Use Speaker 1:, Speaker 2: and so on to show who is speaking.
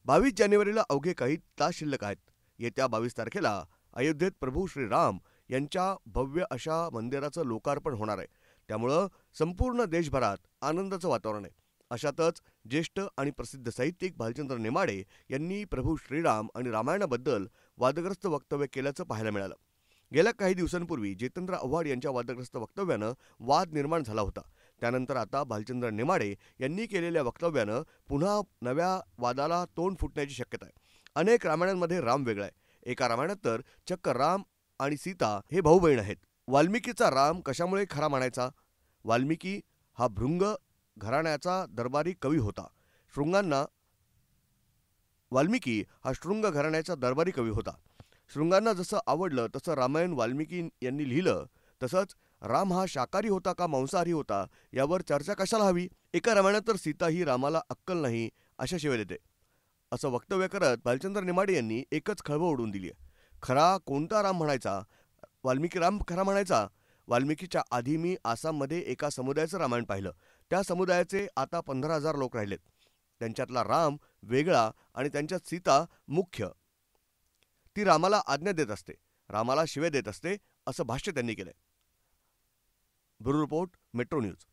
Speaker 1: 22 जानेवारीला अवघे काही तास शिल्लक आहेत. येत्या 22 तारखेला अयोध्येत प्रभू श्रीराम यांच्या भव्य अशा मंदिराचं लोकार्पण होणार आहे. त्यामुळं संपूर्ण देशभरात आनंदाचं वातावरण आहे. अशातच ज्येष्ठ आणि प्रसिद्ध साहित्यिक भालचंद्र नेमाडे यांनी प्रभू श्रीराम आणि रामायणाबद्दल वादग्रस्त वक्तव्य केल्याचं पाहायला मिळालं. गेल्या काही दिवसांपूर्वी जितेंद्र आव्हाड यांच्या वादग्रस्त वक्तव्यानं वाद निर्माण झाला होता. त्यानंतर आता भालचंद्र नेमाडे यांनी केलेल्या वक्तव्यानं पुन्हा नव्या वादाला तोंड फुटण्याची शक्यता आहे. अनेक रामायणांमध्ये राम वेगळा आहे. एका रामायणात तर चक्क राम आणि सीता हे भाऊ बहीण आहेत. वाल्मिकीचा राम कशामुळे खरा म्हणायचा? वाल्मिकी हा भृंग घराण्याचा दरबारी कवी होता. शृंगांना वाल्मिकी हा शृंग घराण्याचा दरबारी कवी होता. शृंगांना जसं आवडलं तसं रामायण वाल्मिकी यांनी लिहिलं. तसंच राम हा शाकाहारी होता का मांसाहारी होता यावर चर्चा कशाला हवी? एका रामायणात तर सीता ही रामाला अक्कल नाही अशा शिवाय देते. असं वक्तव्य करत भालचंद्र नेमाडे यांनी एकच खळबळ उडवून दिली आहे. खरा कोणता राम म्हणायचा? वाल्मिकी राम खरा म्हणायचा? वाल्मिकीच्या आधी मी आसाममध्ये एका समुदायाचं रामायण पाहिलं. त्या समुदायाचे आता 15,000 लोक राहिलेत. त्यांच्यातला राम वेगळा आणि त्यांच्यात सीता मुख्य. ती रामाला आज्ञा देत असते, रामाला शिव्या देत असते, असं भाष्य त्यांनी केलंय. Bureau report, metro news.